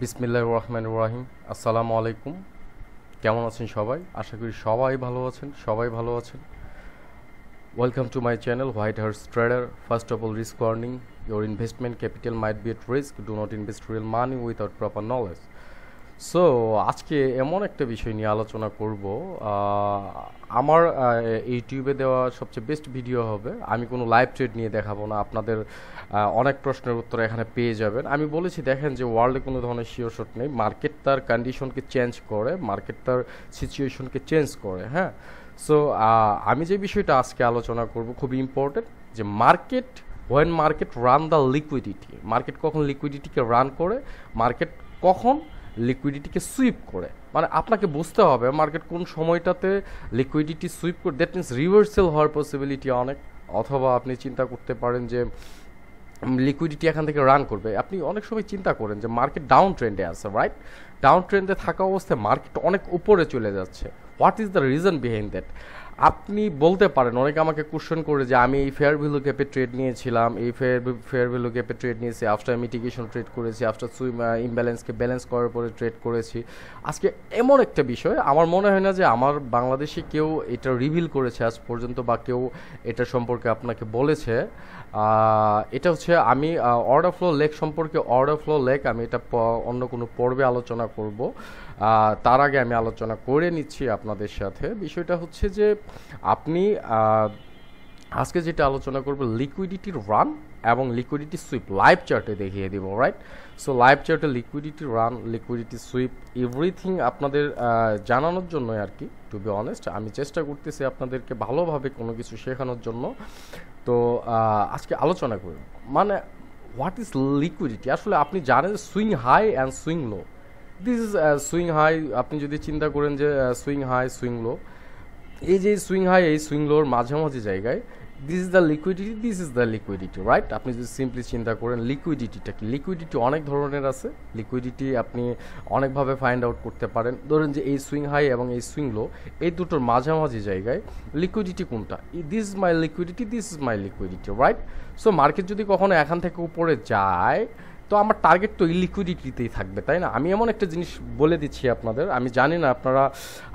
বিসমিল্লাহির রহমানির রহিম। আসসালামু আলাইকুম। কেমন আছেন সবাই? আশা করি সবাই ভালো আছেন। Welcome to my channel White Horse Trader. First of all, risk warning: your investment capital might be at risk. Do not invest real money without proper knowledge. So আজকে এমন একটা বিষয় নিয়ে আলোচনা করব। আমার ইউটিউবে দেওয়া সবচেয়ে বেস্ট ভিডিও হবে। আমি কোনো লাইভ ট্রেড নিয়ে দেখাবো না, আপনাদের অনেক প্রশ্নের উত্তর এখানে পেয়ে যাবেন। আমি বলেছি, দেখেন যে ওয়ার্ল্ডে কোনো ধরনের শিওর শট নেই। মার্কেট তার কন্ডিশনকে চেঞ্জ করে, মার্কেট তার সিচুয়েশনকে চেঞ্জ করে। হ্যাঁ, সো আমি যে বিষয়টা আজকে আলোচনা করব খুবই ইম্পর্টেন্ট, যে market when market run the liquidity. Market কখন লিকুইডিটিকে রান করে, মার্কেট কখন লিকুইডিটিকে সুইপ করে। মানে আপনাকে বুঝতে হবে মার্কেট কোন সময়টাতে লিকুইডিটি সুইপ করে, দ্যাট মিনস রিভার্সাল হওয়ার পসিবিলিটি অনেক। অথবা আপনি চিন্তা করতে পারেন যে লিকুইডিটি এখান থেকে রান করবে। আপনি অনেক সময় চিন্তা করেন যে মার্কেট ডাউন ট্রেন্ডে আছে, রাইট? ডাউন ট্রেন্ডে থাকা অবস্থায় মার্কেট অনেক উপরে চলে যাচ্ছে। What is the reason behind that? আপনি বলতে পারেন, অনেকে আমাকে কোশ্চেন করে যে আমি এই ফেয়ার ভ্যালু গ্যাপে ট্রেড নিয়েছিলাম, এই ফেয়ার ভ্যালু গ্যাপে ট্রেড নিয়েছি, আফটার মিটিগেশন ট্রেড করেছি, আফটার ইমব্যালেন্সকে ব্যালেন্স করার পরে ট্রেড করেছি। আজকে এমন একটা বিষয়, আমার মনে হয় না যে আমার বাংলাদেশে কেউ এটা রিভিল করেছে আজ পর্যন্ত, বা কেউ এটা সম্পর্কে আপনাকে বলেছে। এটা হচ্ছে, আমি অর্ডার ফ্লো লেগ সম্পর্কে, অর্ডার ফ্লো লেগ আমি এটা অন্য কোনো পর্বে আলোচনা করব। তার আগে আমি আলোচনা করে নিচ্ছি আপনাদের সাথে। বিষয়টা হচ্ছে যে আপনি আজকে যেটা আলোচনা করবো, লিকুইডিটি রান এবং লিকুইডিটি সুইপ লাইভ চার্টে দেখিয়ে দিব, রাইট? সো লাইভ চার্টে liquidity run, liquidity sweep, everything আপনাদের জানানোর জন্য আর কি। টু বি অনেস্ট, আমি চেষ্টা করতেছি আপনাদেরকে ভালোভাবে কোনো কিছু শেখানোর জন্য। তো আজকে আলোচনা করব, মানে হোয়াট ইজ লিকুইডিটি। আসলে আপনি জানেন swing high and swing low. This is swing high. আপনি যদি চিন্তা করেন যে সুইং হাই সুইং লো, এই যে সুইং হাই এই সুইং লোর মাঝামাঝি জায়গায়, this is the liquidity, this is the liquidity, right? আপনি যদি সিম্পলি চিন্তা করেন লিকুইডিটিটা কি, লিকুইডিটি অনেক ধরনের আছে। লিকুইডিটি আপনি অনেকভাবে ফাইন্ড আউট করতে পারেন। ধরেন যে এই সুইং হাই এবং এই সুইং লো, এই দুটোর মাঝামাঝি জায়গায় লিকুইডিটি কোনটা? This is my liquidity, this is my liquidity, right? So market যদি কখনো এখান থেকে উপরে যায়, তো আমার টার্গেট তো ইলিকুইডিটিতেই থাকবে, তাই না? আমি এমন একটা জিনিস বলে দিচ্ছি আপনাদের, আমি জানি না আপনারা,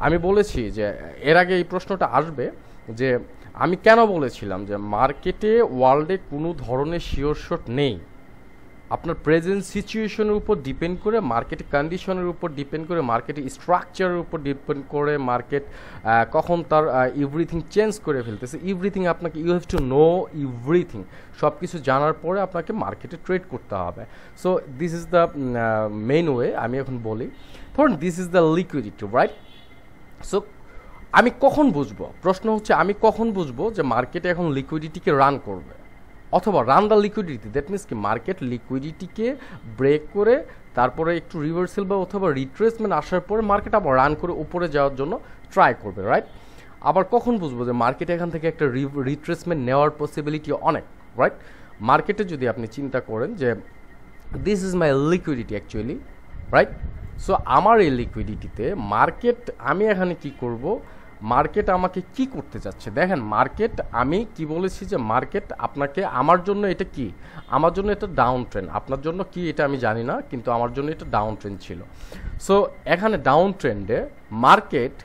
আমি বলেছি যে এর আগে এই প্রশ্নটা আসবে, যে আমি কেন বলেছিলাম যে মার্কেটে ওয়ার্ল্ডে কোনো ধরনের শিওর শট নেই। আপনার প্রেজেন্ট সিচুয়েশনের উপর ডিপেন্ড করে, মার্কেটের কন্ডিশনের উপর ডিপেন্ড করে, মার্কেটের স্ট্রাকচারের উপর ডিপেন্ড করে, মার্কেট কখন তার এভরিথিং চেঞ্জ করে ফেলতেছে। এভরিথিং আপনাকে, you have to know everything. সব কিছু জানার পরে আপনাকে মার্কেটে ট্রেড করতে হবে। So this is the main way. আমি এখন বলি, ধরুন this is the liquidity, right? So আমি কখন বুঝবো? প্রশ্ন হচ্ছে আমি কখন বুঝবো যে মার্কেটে এখন লিকুইডিটিকে রান করবে, অথবা run the liquidity. That means কি, মার্কেট লিকুইডিটিকে ব্রেক করে তারপরে একটু রিভার্সাল বা অথবা রিট্রেসমেন্ট আসার পরে মার্কেট আবার রান করে উপরে যাওয়ার জন্য ট্রাই করবে, রাইট? আবার কখন বুঝবো যে মার্কেট এখান থেকে একটা রিট্রেসমেন্ট নেওয়ার পসিবিলিটি অনেক, রাইট? মার্কেটে যদি আপনি চিন্তা করেন যে this is my liquidity actually, right? So আমার এই লিকুইডিটিতে মার্কেট, আমি এখানে কি করব, মার্কেট আমাকে কি করতে চাচ্ছে দেখেন। মার্কেট, আমি কি বলেছি যে মার্কেট আপনাকে, আমার জন্য এটা কি, আমার জন্য এটা ডাউন ট্রেন্ড, আপনার জন্য কি এটা আমি জানি না, কিন্তু আমার জন্য এটা ডাউন ট্রেন্ড ছিল। সো এখানে ডাউন ট্রেন্ডে মার্কেট,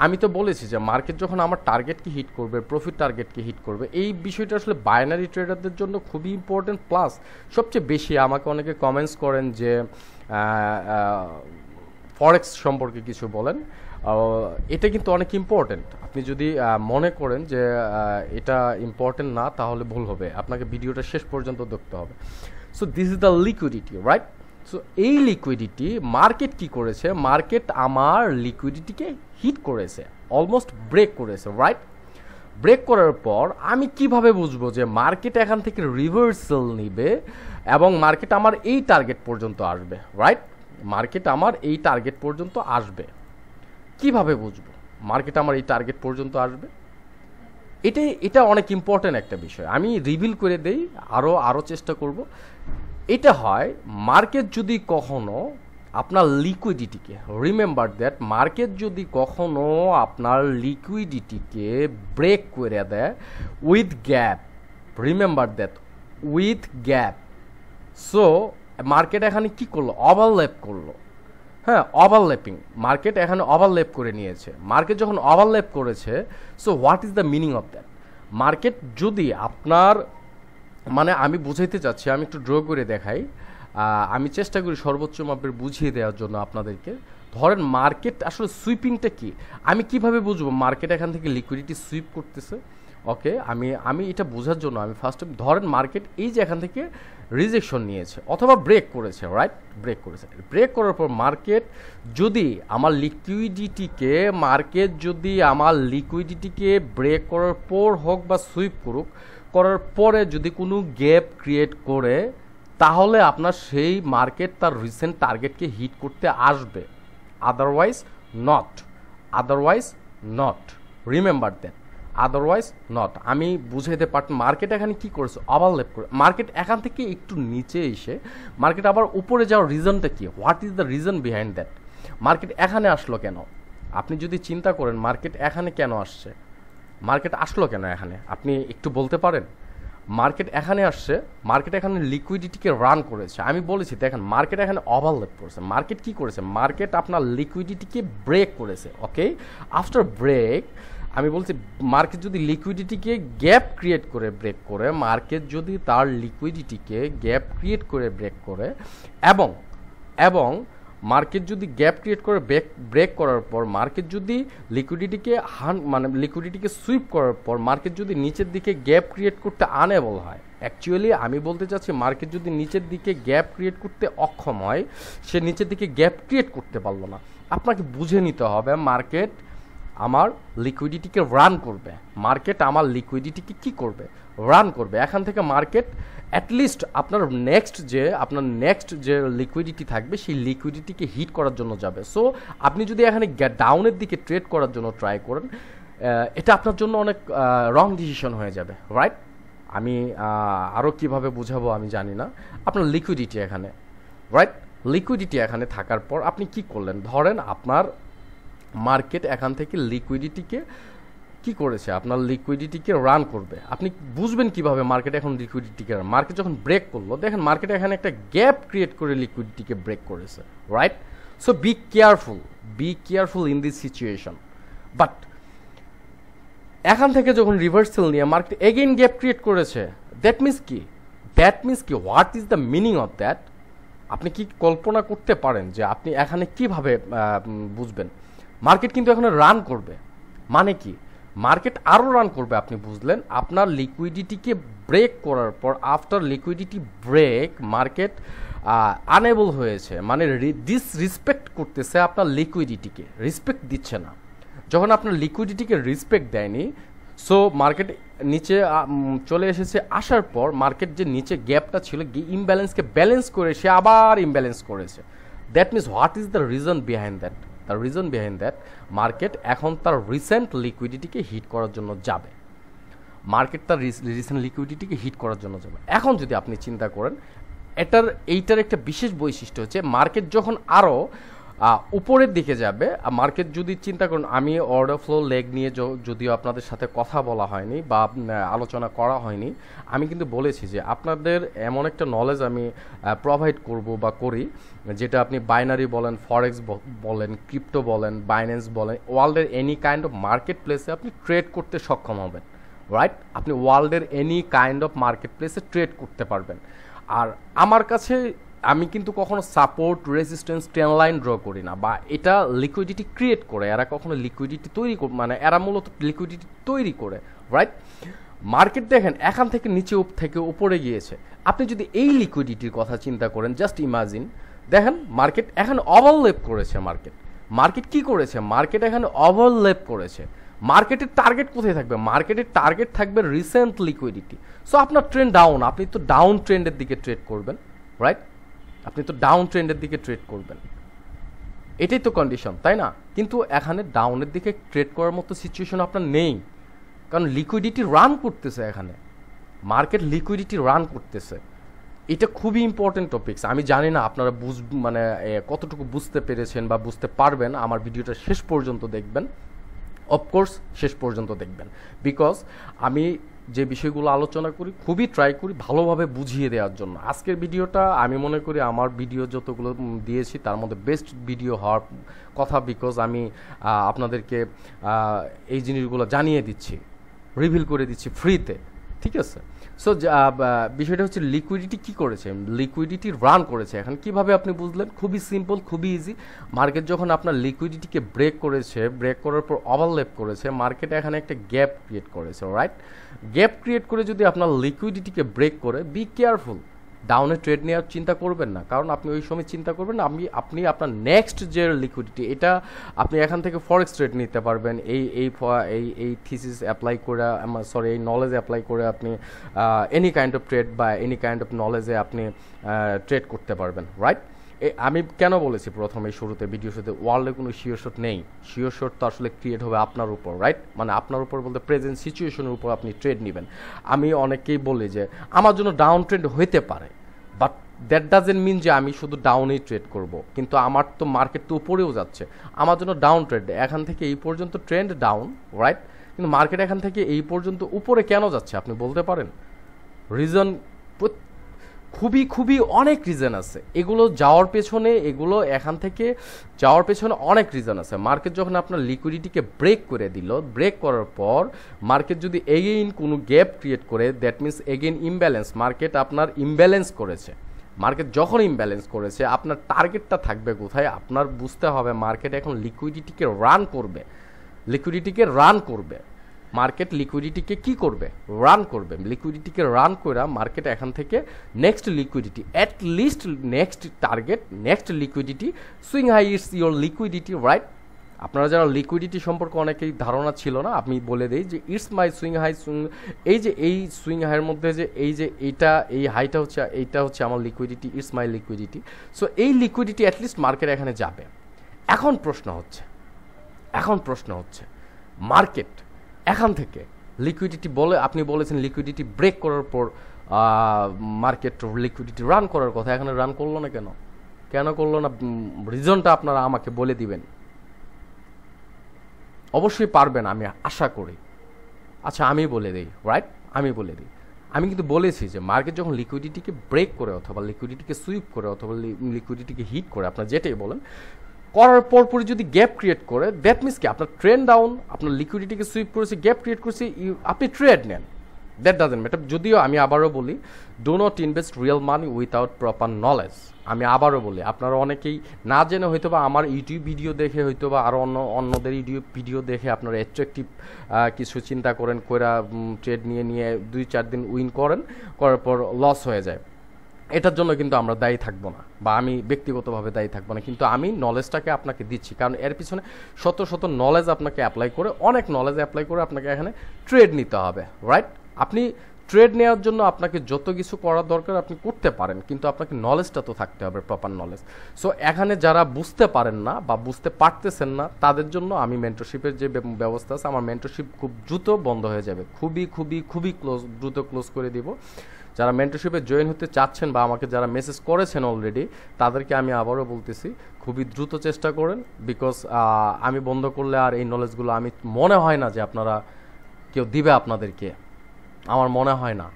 আমি তো বলেছি যে মার্কেট যখন আমার টার্গেটকে হিট করবে, প্রফিট টার্গেটকে হিট করবে, এই বিষয়টা আসলে বাইনারি ট্রেডারদের জন্য খুবই ইম্পর্টেন্ট। প্লাস সবচেয়ে বেশি আমাকে অনেকে কমেন্টস করেন যে ফরেক্স সম্পর্কে কিছু বলেন। এটা কিন্তু অনেক ইম্পর্টেন্ট। আপনি যদি মনে করেন যে এটা ইম্পর্টেন্ট না, তাহলে ভুল হবে। আপনাকে ভিডিওটা শেষ পর্যন্ত দেখতে হবে। So this is the liquidity, right? So এই লিকুইডিটি মার্কেট কি করেছে, মার্কেট আমার লিকুইডিটিকে হিট করেছে, অলমোস্ট ব্রেক করেছে, রাইট? ব্রেক করার পর আমি কিভাবে বুঝবো যে মার্কেট এখান থেকে রিভার্সাল নিবে এবং মার্কেট আমার এই টার্গেট পর্যন্ত আসবে, রাইট? মার্কেট আমার এই টার্গেট পর্যন্ত আসবে, কিভাবে বুঝবো মার্কেট আমার এই টার্গেট পর্যন্ত আসবে? এটা অনেক ইম্পর্টেন্ট একটা বিষয়। আমি রিভিল করে দেই, আরও চেষ্টা করব। এটা হয় মার্কেট যদি কখনো আপনার লিকুইডিটিকে, রিমেম্বার দ্যাট, মার্কেট যদি কখনো আপনার লিকুইডিটিকে ব্রেক করে দেয় with gap, remember that, with gap. So market এখানে কি করলো, ওভারল্যাপ করলো। হ্যাঁ, ওভারল্যাপিং, মার্কেট এখানে ওভারল্যাপ করে নিয়েছে। মার্কেট যখন ওভারল্যাপ করেছে, so what is the meaning of that? Market যদি আপনার, মানে আমি বুঝাইতে চাচ্ছি, আমি একটু ড্র করে দেখাই, আমি চেষ্টা করি সর্বোচ্চ মাপের বুঝিয়ে দেওয়ার জন্য আপনাদেরকে। ধরেন মার্কেট আসলে সুইপিংটা কি, আমি কিভাবে বুঝবো মার্কেট এখান থেকে লিকুইডিটি সুইপ করতেছে? ওকে, আমি এটা বোঝার জন্য আমি ফার্স্ট ধরেন মার্কেট এই যে এখান থেকে রিজেকশন নিয়েছে অথবা ব্রেক করেছে, রাইট? ব্রেক করেছে, ব্রেক করার পর মার্কেট যদি আমার লিকুইডিটিকে ব্রেক করার পর হোক বা সুইপ করুক, করার পরে যদি কোনো গ্যাপ ক্রিয়েট করে, তাহলে আপনার সেই মার্কেট তার রিসেন্ট টার্গেটকে হিট করতে আসবে, otherwise not. Remember that, otherwise not. আমি বুঝাইতে পারতাম মার্কেট এখানে কি করেছে, ওভারল্যাপ করে মার্কেট এখান থেকে একটু নিচে এসে মার্কেট আবার উপরে যাওয়ার রিজনটা কি, what is the reason behind that? Market এখানে আসলো কেন? আপনি যদি চিন্তা করেন মার্কেট এখানে কেন আসছে, মার্কেট আসলো কেন এখানে, আপনি একটু বলতে পারেন? মার্কেট এখানে আসছে, মার্কেট এখানে লিকুইডিটিকে রান করেছে। আমি বলেছি দেখেন মার্কেট এখানে ওভারল্যাপ করেছে। মার্কেট কি করেছে, মার্কেট আপনার লিকুইডিটিকে ব্রেক করেছে। ওকে, আফটার ব্রেক আমি বলছি মার্কেট যদি লিকুইডিটিকে গ্যাপ ক্রিয়েট করে ব্রেক করে, মার্কেট যদি তার লিকুইডিটিকে গ্যাপ ক্রিয়েট করে ব্রেক করে, এবং মার্কেট যদি গ্যাপ ক্রিয়েট করে ব্রেক করার পর মার্কেট যদি লিকুইডিটিকে সুইপ করার পর মার্কেট যদি নিচের দিকে গ্যাপ ক্রিয়েট করতে আনএবল হয়, অ্যাকচুয়ালি আমি বলতে চাচ্ছি মার্কেট যদি নিচের দিকে গ্যাপ ক্রিয়েট করতে অক্ষম হয়, সে নিচের দিকে গ্যাপ ক্রিয়েট করতে পারলো না, আপনাকে বুঝে নিতে হবে মার্কেট আমার লিকুইডিটিকে রান করবে। মার্কেট আমার লিকুইডিটিকে কি করবে, রান করবে। এখান থেকে মার্কেট অ্যাটলিস্ট আপনার নেক্সট যে লিকুইডিটি থাকবে সেই লিকুইডিটিকে হিট করার জন্য যাবে। সো আপনি যদি এখানে ডাউনের দিকে ট্রেড করার জন্য ট্রাই করেন, এটা আপনার জন্য অনেক রং ডিসিশন হয়ে যাবে, রাইট? আমি আরও কীভাবে বুঝাবো আমি জানি না। আপনার লিকুইডিটি এখানে, রাইট? লিকুইডিটি এখানে থাকার পর আপনি কি করলেন, ধরেন আপনার মার্কেট এখান থেকে লিকুইডিটিকে কি করেছে, আপনার লিকুইডিটিকে রান করবে। আপনি বুঝবেন কিভাবে মার্কেট এখন লিকুইডিটিকে, মার্কেট যখন ব্রেক করলো, দেখেন মার্কেট এখানে একটা গ্যাপ ক্রিয়েট করে লিকুইডিটিকে ব্রেক করেছে, right? So be careful in this situation. But এখান থেকে যখন রিভার্সাল নিয়ে মার্কেট এগেইন গ্যাপ ক্রিয়েট করেছে, দ্যাট মিনস কি what is the meaning of that? আপনি কি কল্পনা করতে পারেন যে আপনি এখানে কিভাবে বুঝবেন? মার্কেট কিন্তু এখানে রান করবে, মানে কি মার্কেট আরও রান করবে। আপনি বুঝলেন আপনার লিকুইডিটিকে ব্রেক করার পর, after liquidity break market unable হয়েছে, মানে ডিসরেসপেক্ট করতেছে আপনার লিকুইডিটিকে, রেসপেক্ট দিচ্ছে না। যখন আপনার লিকুইডিটিকে রেসপেক্ট দেয়নি, সো মার্কেট নিচে চলে এসেছে। আসার পর মার্কেট যে নিচে গ্যাপটা ছিল, ইমব্যালেন্সকে ব্যালেন্স করে সে আবার ইমব্যালেন্স করেছে। That means what is the reason behind that? The reason behind that market এখন তার রিসেন্ট লিকুইডিটিকে হিট করার জন্য যাবে। এখন যদি আপনি চিন্তা করেন, এইটার একটা বিশেষ বৈশিষ্ট্য হচ্ছে মার্কেট যখন আরও উপরের দিকে যাবে, মার্কেট যদি চিন্তা করুন, আমি অর্ডার ফ্লো লেগ নিয়ে যদিও আপনাদের সাথে কথা বলা হয়নি বা আলোচনা করা হয়নি, আমি কিন্তু বলেছি যে আপনাদের এমন একটা নলেজ আমি প্রোভাইড করব বা করি, যেটা আপনি বাইনারি বলেন, ফরেক্স বলেন, ক্রিপ্টো বলেন, বাইন্যান্স বলেন, ওয়ার্ল্ডের এনি কাইন্ড অফ মার্কেট প্লেসে আপনি ট্রেড করতে সক্ষম হবেন, রাইট? আপনি ওয়ার্ল্ডের এনি কাইন্ড অফ মার্কেট প্লেসে ট্রেড করতে পারবেন। আর আমার কাছে আমি কিন্তু কখনো support, resistance, train line draw করি না, বা এটা লিকুইডিটি ক্রিয়েট করে। এরা কখনো লিকুইডিটি এরা মূলত লিকুইডিটি তৈরি করে, রাইট? মার্কেট দেখেন এখান থেকে নিচে থেকে উপরে গিয়েছে। আপনি যদি এই লিকুইডিটির কথা চিন্তা করেন, জাস্ট ইমাজিন, দেখেন মার্কেট এখানে ওভারল্যাপ করেছে। মার্কেট কি করেছে, মার্কেট এখানে ওভারল্যাপ করেছে। মার্কেটের টার্গেট কোথায় থাকবে? মার্কেটের টার্গেট থাকবে রিসেন্ট লিকুইডিটি। সো আপনার ট্রেন্ড ডাউন, আপনি তো ডাউন ট্রেন্ডের দিকে ট্রেড করবেন, রাইট? আপনি তো ডাউন ট্রেন্ডের দিকে ট্রেড করবেন, এটাই তো কন্ডিশন, তাই না? কিন্তু এখানে ডাউনের দিকে ট্রেড করার মতো সিচুয়েশন আপনার নেই, কারণ লিকুইডিটি রান করতেছে। এখানে মার্কেট লিকুইডিটি রান করতেছে। এটা খুবই ইম্পর্টেন্ট টপিকস। আমি জানি না আপনারা কতটুকু বুঝতে পেরেছেন বা বুঝতে পারবেন। আমার ভিডিওটা শেষ পর্যন্ত দেখবেন, অফকোর্স শেষ পর্যন্ত দেখবেন, বিকজ আমি যে বিষয়গুলো আলোচনা করি খুবই ট্রাই করি ভালোভাবে বুঝিয়ে দেওয়ার জন্য। আজকের ভিডিওটা আমি মনে করি আমার ভিডিও যতগুলো দিয়েছি তার মধ্যে বেস্ট ভিডিও হওয়ার কথা, বিকজ আমি আপনাদেরকে এই জিনিসগুলো জানিয়ে দিচ্ছি, রিভিল করে দিচ্ছি ফ্রিতে, ঠিক আছে। সো বিষয়টা হচ্ছে লিকুইডিটি কি করেছে, লিকুইডিটি রান করেছে। এখন কিভাবে আপনি বুঝলেন? খুবই সিম্পল, খুবই ইজি। মার্কেট যখন আপনার লিকুইডিটিকে ব্রেক করেছে, ব্রেক করার পর ওভারল্যাপ করেছে, মার্কেট এখানে একটা গ্যাপ ক্রিয়েট করেছে, রাইট? গ্যাপ ক্রিয়েট করে যদি আপনার লিকুইডিটিকে ব্রেক করে, বি কেয়ারফুল, ডাউনে ট্রেড নেওয়ার চিন্তা করবেন না, কারণ আপনি ওই সময় চিন্তা করবেন না আপনি আপনার নেক্সট যে লিকুইডিটি, এটা আপনি এখান থেকে ফরেক্স ট্রেড নিতে পারবেন। এই থিসিস অ্যাপ্লাই করে, সরি, এই নলেজ অ্যাপ্লাই করে আপনি এনি কাইন্ড অফ ট্রেড বা এনি কাইন্ড অফ নলেজে আপনি ট্রেড করতে পারবেন, রাইট? আমি কেন বলেছি প্রথমে শুরুতে, ভিডিও শুরুতে, ওয়ার্ল্ডে কোনো শিওর শট নেই। শিওর শট তো আসলে ক্রিয়েট হবে আপনার উপর, রাইট? মানে আপনার উপর বলতে প্রেজেন্ট সিচুয়েশনের উপর আপনি ট্রেড নেবেন। আমি অনেকেই বলি যে আমার জন্য ডাউন ট্রেন্ড হইতে পারে, বাট দ্যাট ডাজেন্ট মিন যে আমি শুধু ডাউনেই ট্রেড করব, কিন্তু আমার তো মার্কেট তো উপরেও যাচ্ছে, আমার জন্য ডাউন ট্রেড, এখান থেকে এই পর্যন্ত ট্রেন্ড ডাউন, রাইট? কিন্তু মার্কেট এখান থেকে এই পর্যন্ত উপরে কেন যাচ্ছে আপনি বলতে পারেন? রিজন খুবই খুবই অনেক রিজন আছে, এগুলো যাওয়ার পেছনে, এগুলো এখান থেকে যাওয়ার পেছনে অনেক রিজন আছে। মার্কেট যখন আপনার লিকুইডিটিকে ব্রেক করে দিল, ব্রেক করার পর মার্কেট যদি এগেইন কোনো গ্যাপ ক্রিয়েট করে, that means again imbalance, market আপনার ইমব্যালেন্স করেছে। মার্কেট যখন ইমব্যালেন্স করেছে, আপনার টার্গেটটা থাকবে কোথায়? আপনার বুঝতে হবে মার্কেট এখন লিকুইডিটিকে রান করবে, লিকুইডিটিকে রান করবে। মার্কেট লিকুইডিটিকে কি করবে? রান করবে। লিকুইডিটিকে রান করে মার্কেট এখান থেকে next liquidity, at least next target, next liquidity, swing high it's your liquidity, right? আপনারা যারা লিকুইডিটি সম্পর্কে অনেকেই ধারণা ছিল না, আমি বলে দিই যে ইটস মাই সুইং হাই, এই সুইং হাইয়ের মধ্যে যে এই হাইটা হচ্ছে, এইটা হচ্ছে আমার liquidity, it's my liquidity. So এই লিকুইডিটি অ্যাটলিস্ট মার্কেট এখানে যাবে। এখন প্রশ্ন হচ্ছে মার্কেট এখান থেকে লিকুইডিটি আপনি বলেছেন লিকুইডিটি ব্রেক করার পর মার্কেট লিকুইডিটি রান করার কথা, এখানে রান করলো না কেন করলো না? রিজনটা আপনারা আমাকে বলে দিবেন, অবশ্যই পারবেন আমি আশা করি। আচ্ছা, আমি বলে দিই, রাইট? আমি কিন্তু বলেছি যে মার্কেট যখন লিকুইডিটিকে ব্রেক করে অথবা লিকুইডিটিকে সুইপ করে অথবা লিকুইডিটিকে হিট করে, আপনার যেটাই বলেন, করার পরপরই যদি গ্যাপ ক্রিয়েট করে, দ্যাট মিনস কি আপনার ট্রেন্ড ডাউন, আপনার লিকুইডিটিকে সুইপ করেছে, গ্যাপ ক্রিয়েট করেছে, আপনি ট্রেড নেন, দ্যাট ডাজেন্ট ম্যাটার। যদিও আমি আবারও বলি, do not invest real money without proper knowledge. আমি আবারও বলি, আপনারা অনেকেই না জেনে হয়তো বা আমার ইউটিউব ভিডিও দেখে, হয়তো বা আরও অন্যদের ইউটিউব ভিডিও দেখে আপনারা অ্যাট্রাকটিভ কিছু চিন্তা করেন, কইরা ট্রেড নিয়ে 2-4 দিন উইন করার পর লস হয়ে যায়। এটার জন্য কিন্তু আমরা দায়ী থাকবো না, বা আমি ব্যক্তিগতভাবে দায়ী থাকবো না, কিন্তু আমি নলেজটাকে আপনাকে দিচ্ছি, কারণ এর পিছনে শত নলেজ আপনাকে অ্যাপ্লাই করে, অনেক নলেজ অ্যাপ্লাই করে আপনাকে এখানে ট্রেড নিতে হবে, রাইট? আপনি ট্রেড নেওয়ার জন্য আপনাকে যত কিছু করার দরকার আপনি করতে পারেন, কিন্তু আপনাকে নলেজটা তো থাকতে হবে, প্রপার নলেজ। সো এখানে যারা বুঝতে পারেন না বা বুঝতে পারতেছেন না, তাদের জন্য আমি মেন্টরশিপের যে ব্যবস্থা আছে, আমার মেন্টরশিপ খুব দ্রুত বন্ধ হয়ে যাবে, খুবই দ্রুত ক্লোজ করে দিব। যারা মেন্টরশিপে জয়েন হতে চাচ্ছেন বা আমাকে যারা মেসেজ করেছেন অলরেডি, তাদেরকে আমি আবারও বলতেছি, খুবই দ্রুত চেষ্টা করেন, বিকজ আমি বন্ধ করলে আর এই নলেজগুলো আমি মনে হয় না যে আপনারা কেউ দিবে আপনাদেরকে, আমার মনে হয় না,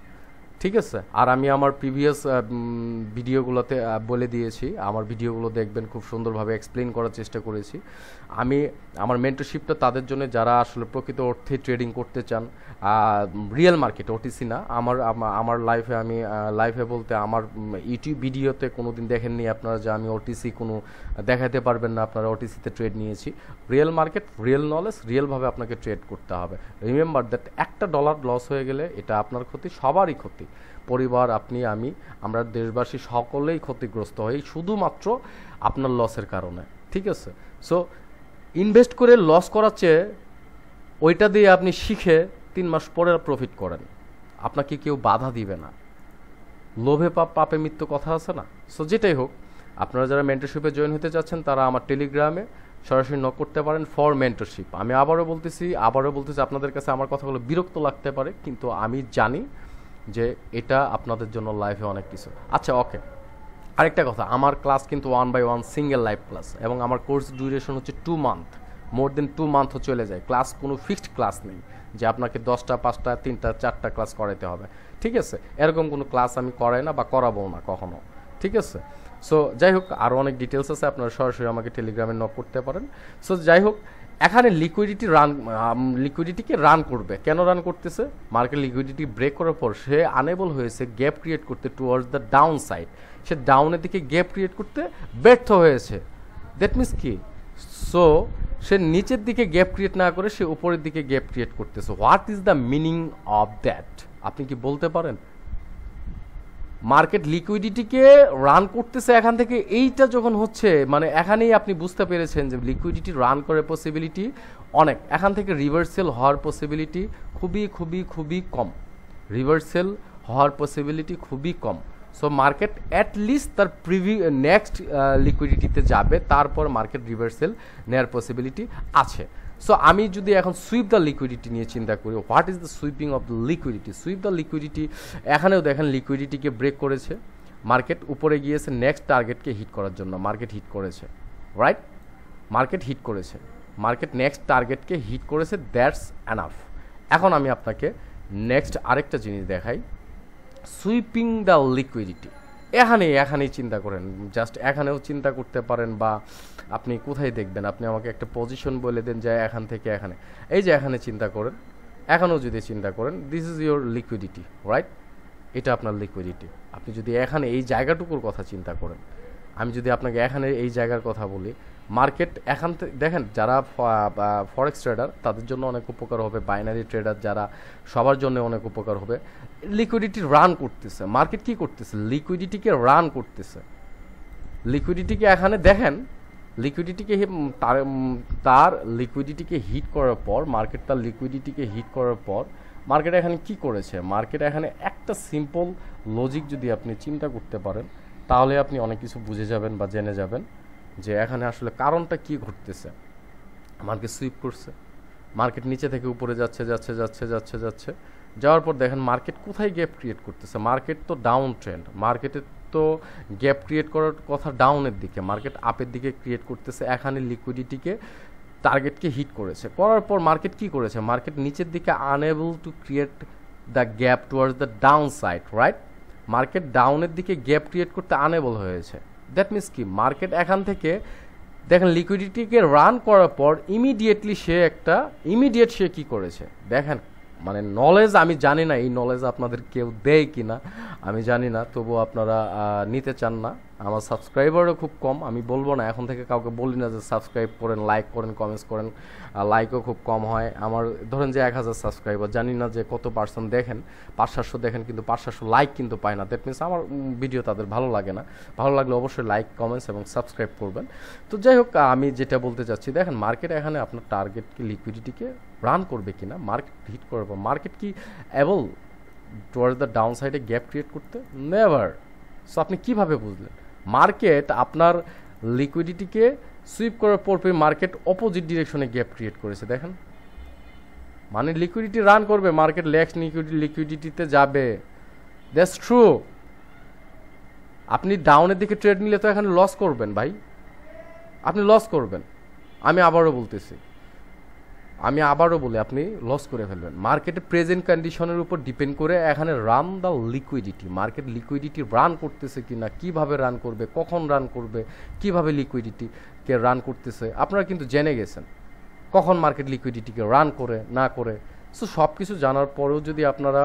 ঠিক আছে? আর আমি আমার প্রিভিয়াস ভিডিওগুলোতে বলে দিয়েছি, আমার ভিডিওগুলো দেখবেন, খুব সুন্দরভাবে এক্সপ্লেন করার চেষ্টা করেছি। আমার মেন্টরশিপটা তাদের জন্য যারা আসলে প্রকৃত অর্থে ট্রেডিং করতে চান, রিয়েল মার্কেট, ওটিসি না। আমার লাইফে বলতে আমার ইউটিউব ভিডিওতে কোনো দিন দেখেননি আপনারা যে আমি ওটিসি কোনো দেখাতে পারবেন না আপনারা ওটিসিতে ট্রেড নিয়েছি। রিয়েল মার্কেট, রিয়েল নলেজ, রিয়েলভাবে আপনাকে ট্রেড করতে হবে। রিমেম্বার দ্যাট, $1 লস হয়ে গেলে এটা আপনার ক্ষতি, সবারই ক্ষতি, পরিবার, আপনি, আমরা দেশবাসী সকলেই ক্ষতিগ্রস্ত হই শুধুমাত্র আপনার লসের কারণে, ঠিক আছে? সো ইনভেস্ট করে লস করার চেয়ে ওইটা দিয়ে আপনি শিখে 3 মাস পরে প্রফিট করেন, আপনাকে কেউ বাধা দিবে না। লোভে পাপে মৃত্যু কথা আছে না? সো যেটাই হোক, আপনারা যারা মেন্টরশিপে জয়েন হতে চাচ্ছেন তারা আমার টেলিগ্রামে সরাসরি নক করতে পারেন ফর মেন্টরশিপ। আমি আবারও বলতেছি, আপনাদের কাছে আমার কথাগুলো বিরক্ত লাগতে পারে, কিন্তু আমি জানি যে এটা আপনাদের জন্য লাইফে অনেক কিছু। আচ্ছা, ওকে, আরেকটা কথা, আমার ক্লাস কিন্তু 1/1 সিঙ্গেল লাইভ ক্লাস, এবং আমার কোর্স ডিউরেশন হচ্ছে 2 মান্থ, মোর দেন 2 মান্থও চলে যায়। ক্লাস কোনো ফিক্সড ক্লাস নেই, যে আপনাকে 10টা 5টা 3টা 4টা ক্লাস করাইতে হবে, ঠিক আছে? এরকম কোনো ক্লাস আমি করাই না বা করাবো না কখনো, ঠিক আছে? সো যাই হোক, আরও অনেক ডিটেলস আছে, আপনারা সরাসরি আমাকে টেলিগ্রামে নক করতে পারেন। সো যাই হোক, এখানে লিকুইডিটিকে রান করবে, কেন রান করতেছে? মার্কেট লিকুইডিটি ব্রেক করার পর সে আনেবল হয়েছে গ্যাপ ক্রিয়েট করতে টুয়ার্ডস দ্য ডাউন সাইড, সে ডাউনের দিকে গ্যাপ ক্রিয়েট করতে ব্যর্থ হয়েছে। দ্যাট মিনস কি? সো সে নিচের দিকে গ্যাপ ক্রিয়েট না করে সে উপরের দিকে গ্যাপ ক্রিয়েট করতেছে। What is the meaning of that? আপনি কি বলতে পারেন? মার্কেট লিকুইডিটিকে রান করতেছে এখান থেকে, এইটা যখন হচ্ছে মানে এখানেই আপনি বুঝতে পেরেছেন যে লিকুইডিটি রান করার পসিবিলিটি অনেক, এখান থেকে রিভার্সেল হওয়ার পসিবিলিটি খুবই খুবই খুবই কম, রিভার্সেল হওয়ার পসিবিলিটি খুবই কম। সো মার্কেট অ্যাটলিস্ট তার নেক্সট লিকুইডিটিতে যাবে, তারপর মার্কেট রিভার্সেল নেওয়ার পসিবিলিটি আছে। সো আমি যদি এখন সুইপ দ্য লিকুইডিটি নিয়ে চিন্তা করি, what is the sweeping of the liquidity? Sweep the liquidity, এখানেও দেখেন লিকুইডিটিকে ব্রেক করেছে, মার্কেট উপরে গিয়েছে নেক্সট টার্গেটকে হিট করার জন্য, মার্কেট হিট করেছে, রাইট? মার্কেট হিট করেছে, মার্কেট নেক্সট টার্গেটকে হিট করেছে, দ্যাটস এনাফ। এখন আমি আপনাকে নেক্সট আরেকটা জিনিস দেখাই, সুইপিং দ্য লিকুইডিটি। এখানেই চিন্তা করেন, জাস্ট এখানেও চিন্তা করতে পারেন, বা আপনি কোথায় দেখবেন, আপনি আমাকে একটা পজিশন বলে দেন যে এখান থেকে এখানে, এই যে এখানে চিন্তা করেন, এখানেও যদি চিন্তা করেন, this is your liquidity, right? এটা আপনার লিকুইডিটি। আপনি যদি এখানে এই জায়গাটুকুর কথা চিন্তা করেন, আমি যদি আপনাকে এখানে এই জায়গার কথা বলি, মার্কেট এখান থেকে দেখেন, যারা ফরেক্স ট্রেডার তাদের জন্য অনেক উপকার হবে, বাইনারি ট্রেডার যারা, সবার জন্য অনেক উপকার হবে। লিকুইডিটি রান করতেছে, মার্কেট কি করতেছে? লিকুইডিটিকে রান করতেছে, লিকুইডিটিকে এখানে দেখেন, লিকুইডিটিকে তার লিকুইডিটিকে হিট করার পর, মার্কেট তার লিকুইডিটিকে হিট করার পর মার্কেট এখানে কি করেছে? মার্কেট এখানে একটা সিম্পল লজিক যদি আপনি চিন্তা করতে পারেন, তাহলে আপনি অনেক কিছু বুঝে যাবেন বা জেনে যাবেন যে এখানে আসলে কারণটা কি ঘটতেছে। মার্কেট সুইপ করছে, মার্কেট নিচে থেকে উপরে যাচ্ছে যাচ্ছে যাচ্ছে যাচ্ছে যাচ্ছে, যাওয়ার পর দেখেন মার্কেট কোথায় গ্যাপ ক্রিয়েট করতেছে। মার্কেট তো ডাউন ট্রেন্ড, মার্কেটের তো গ্যাপ ক্রিয়েট করার কথা ডাউনের দিকে, মার্কেট আপের দিকে ক্রিয়েট করতেছে। এখানে লিকুইডিটিকে টার্গেটকে হিট করেছে, করার পর মার্কেট কি করেছে? মার্কেট নিচের দিকে unable to create the gap towards the down side, right? Market ডাউনের দিকে গ্যাপ ক্রিয়েট করতে আনএবল হয়েছে। দ্যাট মিনস কি? মার্কেট এখান থেকে দেখেন লিকুইডিটিকে রান করার পর ইমিডিয়েটলি সে কি করেছে দেখেন। মানে নলেজ আমি জানি না, এই নলেজ আপনাদের কেউ দেয় কি না আমি জানি না, তবুও আপনারা নিতে চান না। আমার সাবস্ক্রাইবারও খুব কম, আমি বলবো না, এখন থেকে কাউকে বলি না যে সাবস্ক্রাইব করেন, লাইক করেন, কমেন্টস করেন, লাইকও খুব কম হয় আমার। ধরেন যে 1000 সাবস্ক্রাইবার, জানি না যে কত পার্সেন্ট দেখেন, 500 দেখেন, কিন্তু 500 লাইক কিন্তু পায় না। দ্যাট মিনস আমার ভিডিও তাদের ভালো লাগে না। ভালো লাগলে অবশ্যই লাইক, কমেন্টস এবং সাবস্ক্রাইব করবেন। তো যাই হোক, আমি যেটা বলতে চাচ্ছি, দেখেন মার্কেট এখানে আপনার টার্গেটকে, লিকুইডিটিকে রান করবে কিনা, মার্কেট হিট করার পর মার্কেট কি এবল টুয়ার্ডস দ্য ডাউন সাইডে গ্যাপ ক্রিয়েট করতে? নেভার। সো আপনি কিভাবে বুঝলেন? মার্কেট আপনার লিকুইডিটিকে সুইপ করার পর মার্কেট অপোজিট ডিরেকশনে গ্যাপ ক্রিয়েট করেছে, দেখেন। মানে লিকুইডিটি রান করবে, মার্কেট নেক্সট লিকুইডিটিতে যাবে, দ্যাটস ট্রু। আপনি ডাউনের দিকে ট্রেড নিলে তো এখানে লস করবেন ভাই, আপনি লস করবেন। আমি আবারও বলি আপনি লস করে ফেলবেন। মার্কেটের প্রেজেন্ট কন্ডিশনের উপর ডিপেন্ড করে এখানে run the liquidity, market liquidity run করতেছে কিনা, কিভাবে রান করবে, কখন রান করবে, কিভাবে লিকুইডিটিকে রান করতেছে, আপনারা কিন্তু জেনে গেছেন কখন মার্কেট লিকুইডিটিকে রান করে না করে। সো সব কিছু জানার পরেও যদি আপনারা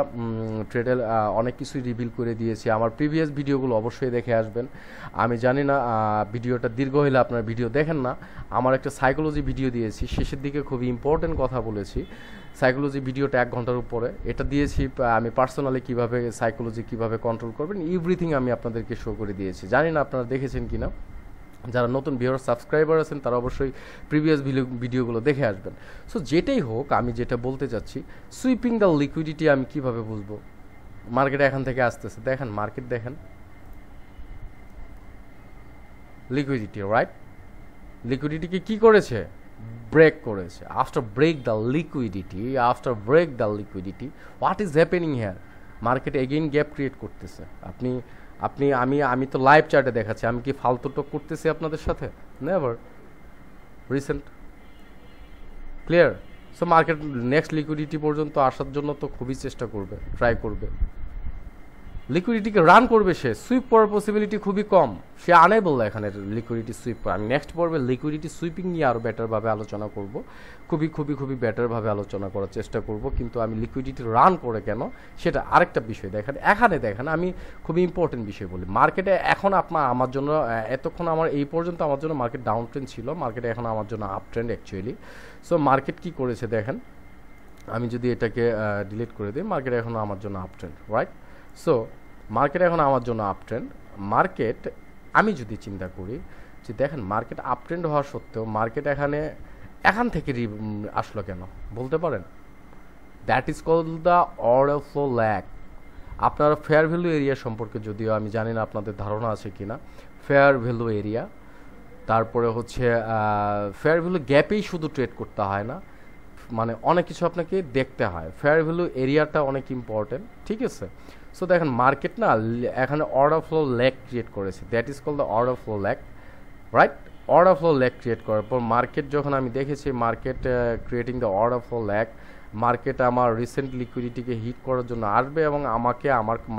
ট্রেডের অনেক কিছুই রিভিল করে দিয়েছি, আমার প্রিভিয়াস ভিডিওগুলো অবশ্যই দেখে আসবেন। আমি জানি না ভিডিওটা দীর্ঘ হলে আপনারা ভিডিও দেখেন না, আমার একটা সাইকোলজি ভিডিও দিয়েছি, শেষের দিকে খুবই ইম্পর্টেন্ট কথা বলেছি। সাইকোলজি ভিডিওটা 1 ঘন্টার উপরে, এটা দিয়েছি আমি পার্সোনালি সাইকোলজি কীভাবে কন্ট্রোল করবেন, এভরিথিং আমি আপনাদেরকে শো করে দিয়েছি। জানি না আপনারা দেখেছেন কিনা। যারা নতুন ভিউয়ার সাবস্ক্রাইবার আছেন তারা অবশ্যই প্রিভিয়াস ভিডিওগুলো দেখে আসবেন। সো যেটাই হোক, আমি যেটা বলতে চাচ্ছি, সুইপিং দ্য লিকুইডিটি আমি কিভাবে বুঝবো? মার্কেট এখান থেকে আসতেছে, দেখেন মার্কেট, দেখেন লিকুইডিটি, রাইট? লিকুইডিটিকে কি করেছে? ব্রেক করেছে। After break the liquidity, what is happening here? Market again gap create করতেছে। আমি তো লাইভ চার্টে দেখাচ্ছি, আমি কি ফালতু টক করতেছি আপনাদের সাথে? Never. Recent clear. So market next liquidity পর্যন্ত আসার জন্য তো খুবই চেষ্টা করবে, ট্রাই করবে, লিকুইডিটিকে রান করবে, সে সুইপ করার পসিবিলিটি খুবই কম, সে আনেবল এখানে লিকুইডিটি সুইপ করে। আমি নেক্সট পর্বে লিকুইডিটি সুইপিং নিয়ে আরও বেটারভাবে আলোচনা করব, খুবই বেটারভাবে আলোচনা করার চেষ্টা করব, কিন্তু আমি লিকুইডিটি রান করে কেন সেটা আরেকটা বিষয় দেখেন আমি খুবই ইম্পর্টেন্ট বিষয় বলি। মার্কেটে এখন আমার জন্য এতক্ষণ এই পর্যন্ত আমার জন্য মার্কেট ডাউন ট্রেন্ড ছিল, মার্কেটে এখন আমার জন্য up trend actually. So market কী করেছে দেখেন, আমি যদি এটাকে ডিলিট করে দিই, মার্কেট এখন আমার জন্য up trend, right? So market এখন আমার জন্য আপ ট্রেন্ড। মার্কেট আমি যদি চিন্তা করি যে দেখেন মার্কেট আপ ট্রেন্ড হওয়া সত্ত্বেও মার্কেট এখান থেকে আসলো কেন বলতে পারেন? That is called the order flow lag. আপনার ফেয়ার ভ্যালু এরিয়া সম্পর্কে যদিও আমি জানি না আপনাদের ধারণা আছে কি না। ফেয়ার ভ্যালু এরিয়া, তারপরে হচ্ছে ফেয়ার ভ্যালু গ্যাপেই শুধু ট্রেড করতে হয় না, মানে অনেক কিছু আপনাকে দেখতে হয়। ফেয়ার ভ্যালু এরিয়াটা অনেক ইম্পর্টেন্ট, ঠিক আছে? সো দেখেন মার্কেট না এখানে অর্ডার ফ্লো ল্যাগ ক্রিয়েট করেছে, that is called the order flow lag, right? Order flow lag create করার পর মার্কেট যখন আমি দেখেছি market creating the order flow lag, market আমার রিসেন্ট লিকুইডিটিকে হিট করার জন্য আসবে এবং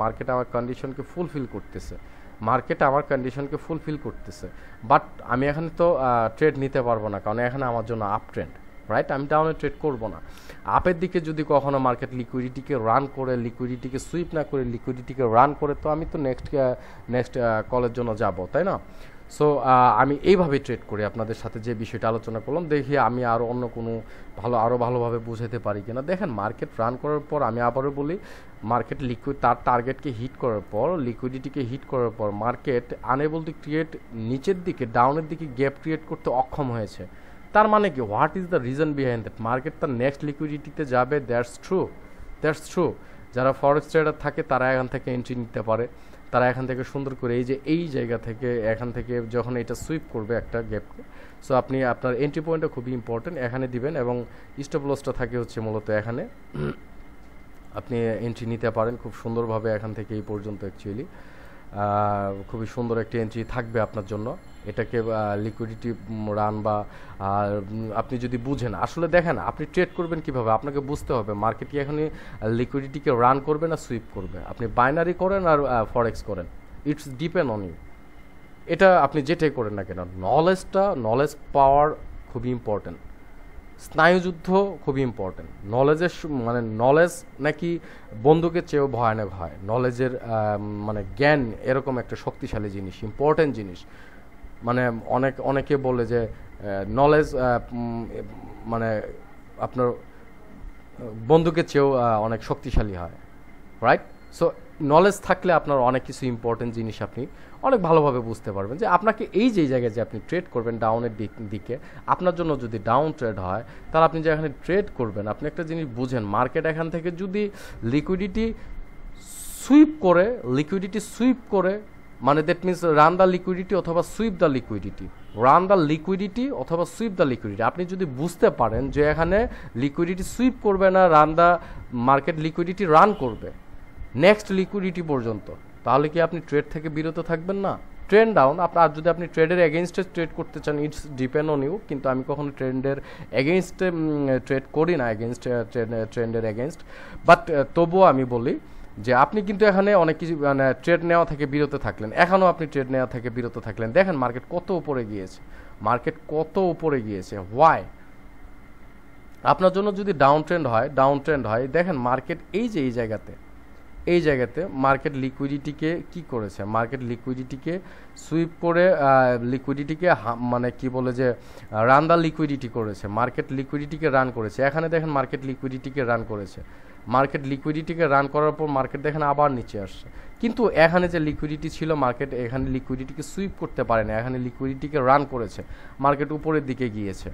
মার্কেট আমার কন্ডিশনকে ফুলফিল করতেছে, বাট আমি এখানে তো ট্রেড নিতে পারবো না, কারণ এখানে আমার জন্য আপ ট্রেন্ড, রাইট? আমি ডাউনে ট্রেড করবো না। আপের দিকে যদি কখনো মার্কেট লিকুইডিটিকে রান করে, লিকুইডিটিকে সুইপ না করে লিকুইডিটিকে রান করে, তো আমি তো নেক্সট কলের জন্য যাব, তাই না? সো আমি এইভাবে ট্রেড করি। আপনাদের সাথে যে বিষয়টা আলোচনা করলাম, দেখি আমি আরও অন্য কোনো আরও ভালোভাবে বুঝাতে পারি কিনা। দেখেন মার্কেট রান করার পর আমি আবারও বলি, মার্কেট তার টার্গেটকে হিট করার পর, লিকুইডিটিকে হিট করার পর মার্কেট আনএবল টু ক্রিয়েট নিচের দিকে, ডাউনের দিকে গ্যাপ ক্রিয়েট করতে অক্ষম হয়েছে। তার মানে কি, what is the reason behind that? Market তার নেক্সট লিকুইডিটিতে যাবে, দ্যাটস ট্রু। যারা ফরেক্স ট্রেডার থাকে তারা এখান থেকে এন্ট্রি নিতে পারে, তারা এখান থেকে সুন্দর করে এই জায়গা থেকে, এখান থেকে যখন এটা সুইপ করবে একটা গ্যাপকে, সো আপনি আপনার এন্ট্রি পয়েন্টটা খুবই ইম্পর্টেন্ট, এখানে দিবেন এবং স্টপ লসটা থাকে হচ্ছে মূলত এখানে। আপনি এন্ট্রি নিতে পারেন খুব সুন্দরভাবে এখান থেকে এই পর্যন্ত। অ্যাকচুয়ালি খুবই সুন্দর একটি এন্ট্রি থাকবে আপনার জন্য। এটাকে লিকুইডিটি রান বা আপনি যদি বুঝেন, আসলে দেখেন আপনি ট্রেড করবেন কিভাবে, আপনাকে বুঝতে হবে মার্কেট কি এখন লিকুইডিটিকে রান করবে না সুইপ করবে। আপনি বাইনারি করেন আর ফরেক্স করেন, ইটস ডিপেন্ড অন ইউ। এটা আপনি যেটাই করেন না কেন, নলেজ পাওয়ার খুবই ইম্পর্টেন্ট, স্নায়ুযুদ্ধ খুবই ইম্পর্টেন্ট। নলেজ নাকি বন্দুকের চেয়েও ভয়ানক হয়। নলেজের জ্ঞান এরকম একটা শক্তিশালী জিনিস, ইম্পর্টেন্ট জিনিস। অনেকে বলে যে নলেজ আপনার বন্দুকের চেয়েও অনেক শক্তিশালী হয়, রাইট? সো নলেজ থাকলে আপনার অনেক কিছু ইম্পর্টেন্ট জিনিস আপনি অনেক ভালোভাবে বুঝতে পারবেন, যে আপনাকে এই জায়গায় যে আপনি ট্রেড করবেন ডাউনের দিকে, আপনার জন্য যদি ডাউন ট্রেড হয়, তাহলে আপনি যেখানে ট্রেড করবেন আপনি একটা জিনিস বুঝেন, মার্কেট এখান থেকে যদি লিকুইডিটি সুইপ করে that means run the liquidity অথবা সুইপ দ্য লিকুইডিটি, আপনি যদি বুঝতে পারেন যে এখানে লিকুইডিটি সুইপ করবে না, মার্কেট লিকুইডিটি রান করবে নেক্সট লিকুইডিটি পর্যন্ত, তাহলে কি আপনি ট্রেড থেকে বিরত থাকবেন না? ট্রেন্ড ডাউন, আর যদি আপনি ট্রেডের এগেইনস্টে ট্রেড করতে চান, ইটস ডিপেন্ড অন ইউ, কিন্তু আমি কখনো ট্রেন্ডের এগেইনস্টে ট্রেড করি না, ট্রেন্ডের এগেইনস্ট। বাট তবুও আমি বলি যে আপনি কিন্তু এখানে অনেক কিছু ট্রেড নেওয়া থেকে বিরত থাকলেন, এখনও আপনি ট্রেড নেওয়া থেকে বিরত থাকলেন। দেখেন মার্কেট কত উপরে গিয়েছে, হোয়াই? আপনার জন্য যদি ডাউন ট্রেন্ড হয়, দেখেন মার্কেট এই জায়গাতে মার্কেট লিকুইডিটিকে কি করেছে, মার্কেট লিকুইডিটিকে সুইপ করে লিকুইডিটিকে রান দ্য লিকুইডিটি করেছে, মার্কেট লিকুইডিটিকে রান করেছে। এখানে দেখেন মার্কেট লিকুইডিটিকে রান করেছে, মার্কেট লিকুইডিটিকে রান করার পর মার্কেট দেখেন আবার নিচে আসছে, কিন্তু এখানে যে লিকুইডিটি ছিল মার্কেট এখানে লিকুইডিটিকে সুইপ করতে পারে না, এখানে লিকুইডিটিকে রান করেছে, মার্কেট উপরের দিকে গিয়েছে।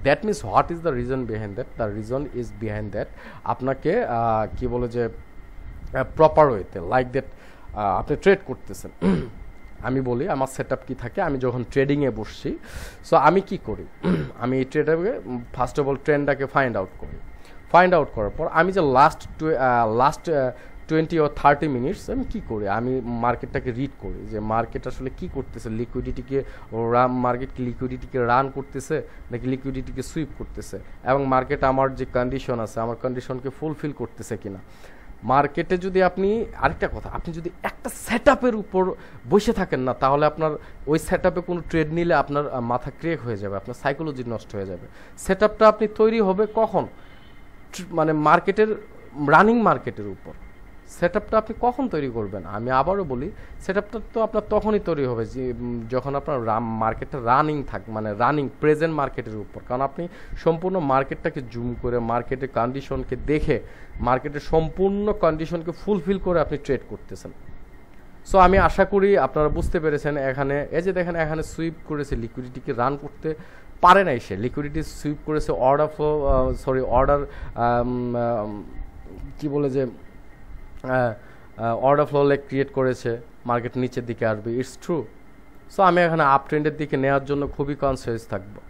That means what is the reason behind that? The reason is behind that আপনাকে প্রপার ওয়েতে লাইক দ্যাট আপনি ট্রেড করতেছেন। আমি বলি আমার সেট আপ কী থাকে, আমি যখন ট্রেডিংয়ে বসছি, সো আমি কি করি, আমি এই ট্রেডারকে ফার্স্ট অফ অল ট্রেন্ডটাকে ফাইন্ড আউট করার পর আমি যে লাস্ট 20 or 30 minutes আমি কি করি, আমি মার্কেটটাকে রিড করি যে মার্কেট আসলে কি করতেছে, মার্কেট কি লিকুইডিটিকে রান করতেছে নাকি লিকুইডিটিকে সুইপ করতেছে, এবং মার্কেট আমার যে কন্ডিশন আছে আমার কন্ডিশনকে ফুলফিল করতেছে কিনা। মার্কেটে যদি আপনি আরেকটা কথা, আপনি যদি একটা সেটআপের উপর বসে থাকেন না, তাহলে আপনার ওই সেটআপে কোনো ট্রেড নিলে আপনার মাথা ক্রেক হয়ে যাবে, আপনার সাইকোলজি নষ্ট হয়ে যাবে। সেটআপটা আপনি তৈরি হবে কখন, মানে মার্কেটের রানিং মার্কেটের উপর। সেটআপটা আপনি কখন তৈরি করবেন, আমি আবারও বলি, সেটআপটা তো আপনার তখনই তৈরি হবে যে যখন আপনার মার্কেটটা রানিং থাকবে, মানে রানিং প্রেজেন্ট মার্কেটের উপর। কারণ আপনি সম্পূর্ণ মার্কেটটাকে জুম করে মার্কেটের কন্ডিশনকে দেখে মার্কেটের সম্পূর্ণ কন্ডিশনকে ফুলফিল করে আপনি ট্রেড করতেছেন। সো আমি আশা করি আপনারা বুঝতে পেরেছেন। এখানে এই যে দেখেন, এখানে সুইপ করেছে, লিকুইডিটিকে রান করতে পারে নাই সে, লিকুইডিটি সুইপ করেছে অর্ডার কি বলে যে অর্ডার ফ্লো লেগ ক্রিয়েট করেছে, মার্কেট নিচের দিকে আসবে, ইটস ট্রু। সো আমি এখানে আপ ট্রেন্ডের দিকে নেওয়ার জন্য খুবই কনসিয়াস থাকবো,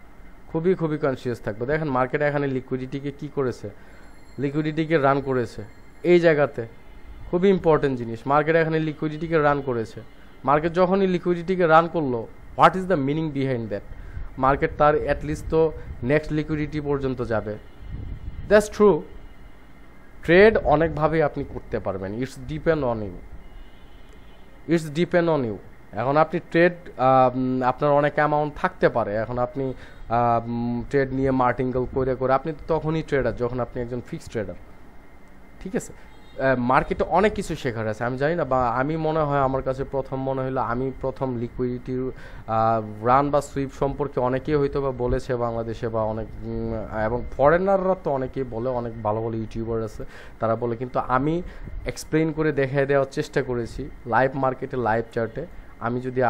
খুবই কনসিয়াস থাকবো। দেখেন মার্কেট এখানে লিকুইডিটিকে কি করেছে, লিকুইডিটিকে রান করেছে এই জায়গাতে, খুবই ইম্পর্টেন্ট জিনিস। মার্কেট এখানে লিকুইডিটিকে রান করেছে, মার্কেট যখনই লিকুইডিটিকে রান করলো, what is the meaning behind that, market তার অ্যাটলিস্ট তো নেক্সট লিকুইডিটি পর্যন্ত যাবে। That's true. ট্রেড অনেকভাবেই আপনি করতে পারবেন, ইটস ডিপেন্ড অন ইউ। এখন আপনি ট্রেড, আপনার অনেক অ্যামাউন্ট থাকতে পারে, এখন আপনি ট্রেড নিয়ে মার্টিঙ্গল করে আপনি তো তখনই ট্রেডার যখন আপনি একজন ফিক্সড ট্রেডার, ঠিক আছে। মার্কেটে অনেক কিছু শেখার আছে, আমি জানি না, বা আমি মনে হয় আমার কাছে মনে হলো আমি প্রথম লিকুইডিটির রান বা সুইপ সম্পর্কে অনেকেই হয়তো বা বলেছে বাংলাদেশে, বা অনেক এবং ফরেনাররা তো অনেকেই বলে, অনেক ভালো ভালো ইউটিউবার আছে তারা বলে, কিন্তু আমি এক্সপ্লেইন করে দেখিয়ে দেওয়ার চেষ্টা করেছি লাইভ মার্কেটে, লাইভ চার্টে। আমি যদি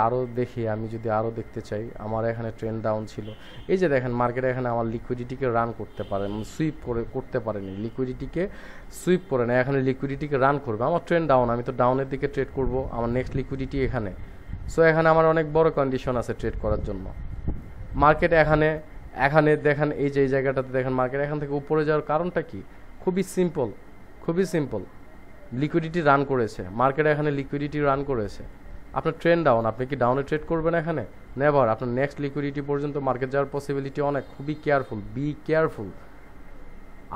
আরও দেখতে চাই, আমার এখানে ট্রেন্ড ডাউন ছিল, এই যে দেখেন মার্কেট এখানে আমার লিকুইডিটিকে রান করতে পারে, সুইপ করতে পারেনি, লিকুইডিটিকে সুইপ করে না, এখানে লিকুইডিটিকে রান করবে, আমার ট্রেন্ড ডাউন, আমি তো ডাউনের দিকে ট্রেড করব, আমার নেক্সট লিকুইডিটি এখানে। সো এখানে আমার অনেক বড় কন্ডিশন আছে ট্রেড করার জন্য। মার্কেট এখানে দেখেন, এই যে এই জায়গাটাতে দেখেন মার্কেট এখান থেকে উপরে যাওয়ার কারণটা কি, খুবই সিম্পল, লিকুইডিটি রান করেছে, মার্কেট এখানে লিকুইডিটি রান করেছে, আপনার ট্রেন্ড ডাউন, আপনি কি ডাউনে ট্রেড করবেন এখানে? নেভার। আপনার নেক্সট লিকুইডিটি পর্যন্ত মার্কেট যাওয়ার পসিবিলিটি অনেক, খুবই কেয়ারফুল, বি কেয়ারফুল।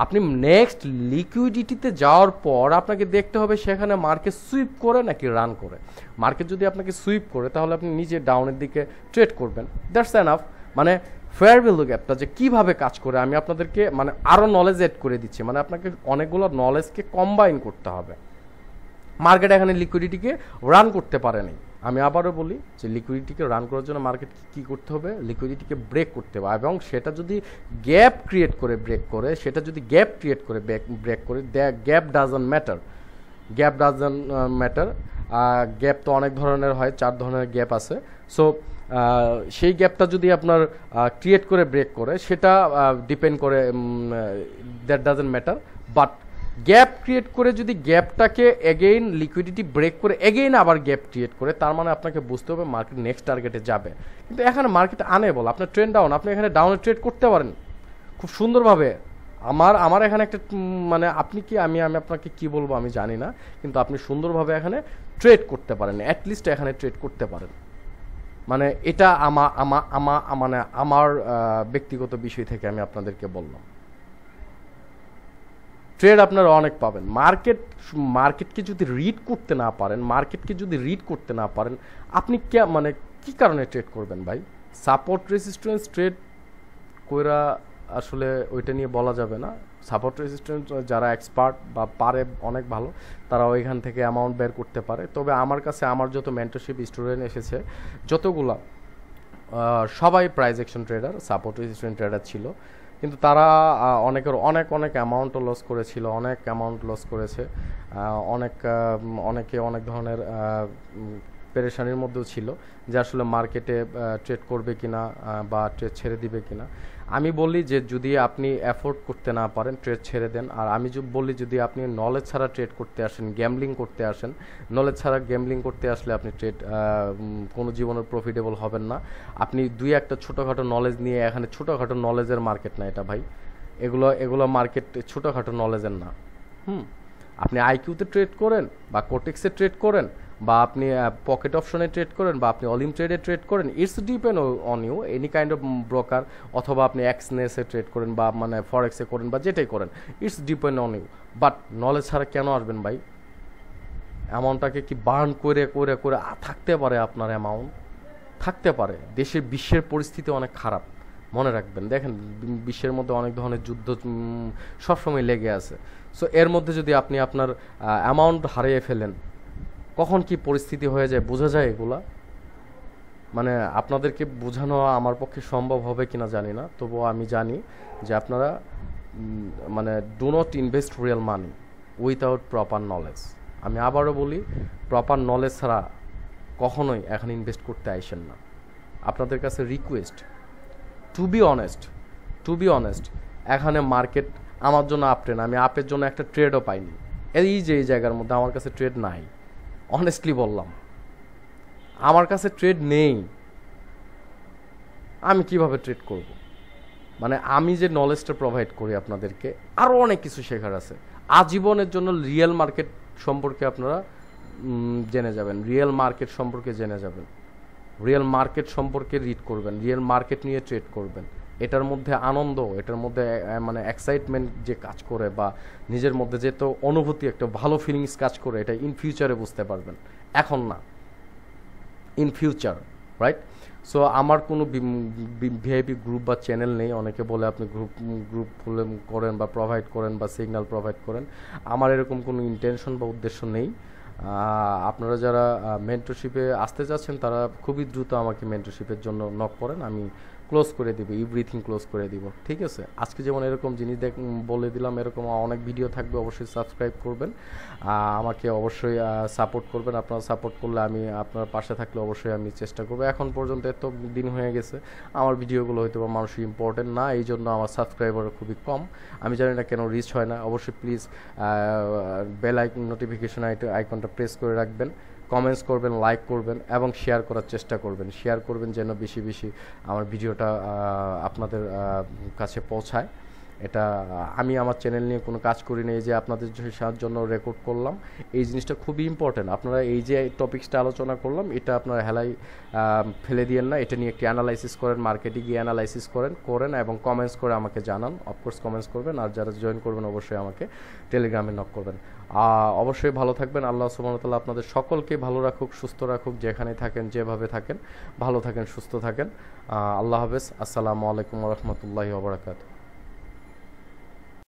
আপনি নেক্সট লিকুইডিটিতে যাওয়ার পর আপনাকে দেখতে হবে সেখানে মার্কেট সুইপ করে নাকি রান করে। মার্কেট যদি আপনাকে সুইপ করে তাহলে আপনি নিজে ডাউনের দিকে ট্রেড করবেন, দ্যাটস এনাফ। মানে ফেয়ার ভ্যালু গ্যাপটা যে কীভাবে কাজ করে আমি আপনাদেরকে মানে আরও নলেজ এড করে দিচ্ছি, মানে আপনাকে অনেকগুলো নলেজকে কম্বাইন করতে হবে। মার্কেট এখানে লিকুইডিটিকে রান করতে পারেনি, আমি আবারও বলি যে লিকুইডিটিকে রান করার জন্য মার্কেট কী করতে হবে, লিকুইডিটিকে ব্রেক করতে হবে, এবং সেটা যদি গ্যাপ ক্রিয়েট করে ব্রেক করে, গ্যাপ ডাজন্ট ম্যাটার। গ্যাপ তো অনেক ধরনের হয়, 4 ধরনের গ্যাপ আছে। সো সেই গ্যাপটা যদি আপনার ক্রিয়েট করে ব্রেক করে, সেটা ডিপেন্ড করে, that doesn't matter. But gap create করে যদি গ্যাপটাকে এগেইন লিকুইডিটি ব্রেক করে এগেইন আবার গ্যাপ ক্রিয়েট করে, তার মানে আপনাকে বুঝতে হবে মার্কেট নেক্সট টার্গেটে যাবে। কিন্তু এখানে মার্কেট আনেবল, আপনার ট্রেন্ড ডাউন, আপনি এখানে ডাউনে ট্রেড করতে পারেন খুব সুন্দরভাবে। আমার এখানে একটা মানে আমি আপনাকে কি বলবো আমি জানি না, কিন্তু আপনি সুন্দরভাবে এখানে ট্রেড করতে পারেন, অ্যাটলিস্ট এখানে ট্রেড করতে পারেন। মানে এটা আমার ব্যক্তিগত বিষয় থেকে আমি আপনাদেরকে বললাম। ট্রেড আপনারা অনেক পাবেন। মার্কেটকে যদি রিড করতে না পারেন, আপনি মানে কি কারণে ট্রেড করবেন ভাই? সাপোর্ট রেজিস্ট্যান্স ট্রেড কইরা আসলে ওইটা নিয়ে বলা যাবে না। সাপোর্ট রেজিস্ট্যান্স যারা এক্সপার্ট বা পারে অনেক ভালো, তারা ওইখান থেকে অ্যামাউন্ট বের করতে পারে। তবে আমার কাছে আমার যত মেন্টরশিপ স্টুডেন্ট এসেছে যতগুলা, সবাই price action trader, support resistance trader ছিল, কিন্তু তারা অনেকের অনেক অ্যামাউন্টও লস করেছিল, অনেকে অনেক ধরনের পেরেশানির মধ্যেও ছিল যে আসলে মার্কেটে ট্রেড করবে কিনা বা ট্রেড ছেড়ে দিবে কিনা। আমি বলি যে যদি আপনি অ্যাফোর্ড করতে না পারেন ট্রেড ছেড়ে দেন। আর আমি বলি যদি আপনি নলেজ ছাড়া ট্রেড করতে আসেন, গ্যাম্বলিং করতে আসলে আপনি ট্রেড কোনো জীবনের প্রফিটেবল হবেন না। আপনি দুই একটা ছোটোখাটো নলেজ নিয়ে, এখানে ছোটোখাটো নলেজের মার্কেট না এটা ভাই, এগুলো মার্কেট ছোটোখাটো নলেজের না। আপনি আইকিউতে ট্রেড করেন বা কোটেক্সে ট্রেড করেন বা আপনি পকেট অপশনে ট্রেড করেন বা আপনি অলিম ট্রেডে ট্রেড করেন, it's depend on you, any kind of broker, অথবা আপনি এক্সনেসে ট্রেড করেন বা মানে ফরেক্সে করেন বা যেটাই করেন, it's depend on you. But knowledge ছাড়া কেন আসবেন ভাই? অ্যামাউন্টটাকে কি বার্ন করে করে করে থাকতে পারে আপনার অ্যামাউন্ট? থাকতে পারে। দেশের বিশ্বের পরিস্থিতি অনেক খারাপ, মনে রাখবেন। দেখেন বিশ্বের মধ্যে অনেক ধরনের যুদ্ধ সবসময় লেগে আছে। সো এর মধ্যে যদি আপনি আপনার অ্যামাউন্ট হারিয়ে ফেলেন, কখন কি পরিস্থিতি হয়ে যায় বোঝা যায় এগুলা। মানে আপনাদেরকে বোঝানো আমার পক্ষে সম্ভব হবে কিনা জানি না, তবুও আমি জানি যে আপনারা মানে do not invest real money without proper knowledge. আমি আবারও বলি, প্রপার নলেজ ছাড়া কখনোই এখন ইনভেস্ট করতে আইসেন না। আপনাদের কাছে রিকোয়েস্ট, টু বি অনেস্ট, এখানে মার্কেট আমার জন্য আপট্রেন, আমি আপের জন্য একটা ট্রেডও পাইনি। এই যে এই জায়গার মধ্যে আমার কাছে ট্রেড নাই, অনেস্টলি বললাম, আমার কাছে ট্রেড নেই। আমি কিভাবে ট্রেড করব? মানে আমি যে নলেজটা প্রোভাইড করি আপনাদেরকে, আরও অনেক কিছু শেখার আছে। আজীবনের জন্য রিয়েল মার্কেট সম্পর্কে আপনারা জেনে যাবেন, রিয়েল মার্কেট সম্পর্কে জেনে যাবেন, রিয়েল মার্কেট সম্পর্কে রিড করবেন, রিয়েল মার্কেট নিয়ে ট্রেড করবেন। এটার মধ্যে আনন্দ, এটার মধ্যে মানে এক্সাইটমেন্ট যে কাজ করে বা নিজের মধ্যে যে তো অনুভূতি, একটা ভালো ফিলিংস কাজ করে, এটা ইন ফিউচারে বুঝতে পারবেন, এখন না, ইন ফিউচার, রাইট? সো আমার কোনো ভিআইপি গ্রুপ বা চ্যানেল নেই। অনেকে বলে আপনি গ্রুপ খুলে করেন বা প্রোভাইড করেন বা সিগন্যাল প্রোভাইড করেন, আমার এরকম কোনো ইন্টেনশন বা উদ্দেশ্য নেই। আপনারা যারা মেন্টরশিপে আসতে চাচ্ছেন তারা খুবই দ্রুত আমাকে মেন্টরশিপের জন্য নক করেন, আমি ক্লোজ করে দিব, এভরিথিং ক্লোজ করে দিব, ঠিক আছে? আজকে যেমন এরকম জিনিস বলে দিলাম, এরকম অনেক ভিডিও থাকবে, অবশ্যই সাবস্ক্রাইব করবেন, আমাকে অবশ্যই সাপোর্ট করবেন। আপনারা সাপোর্ট করলে আমি আপনার পাশে থাকলে অবশ্যই আমি চেষ্টা করবো। এখন পর্যন্ত এত দিন হয়ে গেছে, আমার ভিডিওগুলো হয়তো বা মানুষ ইম্পর্টেন্ট না, এই জন্য আমার সাবস্ক্রাইবার খুবই কম। আমি জানি না কেন রিচ হয় না। অবশ্যই প্লিজ বেল আইকন নোটিফিকেশন আইকনটা প্রেস করে রাখবেন, কমেন্টস করবেন, লাইক করবেন এবং শেয়ার করার চেষ্টা করবেন। শেয়ার করবেন যেন বেশি বেশি আমার ভিডিওটা আপনাদের কাছে পৌঁছায়। এটা আমি আমার চ্যানেল নিয়ে কোনো কাজ করি না, এই যে আপনাদের জন্য রেকর্ড করলাম, এই জিনিসটা খুবই ইম্পর্টেন্ট। আপনারা এই যে টপিক্সটা আলোচনা করলাম, এটা আপনারা হেলাই ফেলে দিয়েন না, এটা নিয়ে একটি অ্যানালাইসিস করেন, মার্কেটে গিয়ে অ্যানালাইসিস করেন এবং কমেন্টস করে আমাকে জানান। অফকোর্স কমেন্টস করবেন, আর যারা জয়েন করবেন অবশ্যই আমাকে টেলিগ্রামে নক করবেন। অবশ্যই ভালো থাকবেন। আল্লাহ সুবহানাহু ওয়া তাআলা আপনাদের সকলকে ভালো রাখুক, সুস্থ রাখুক, যেখানে থাকেন যেভাবে থাকেন, ভালো থাকেন, সুস্থ থাকেন। আল্লাহ হাফেজ। আসসালামু আলাইকুম ওয়া রাহমাতুল্লাহি ওয়া বারাকাতুহু।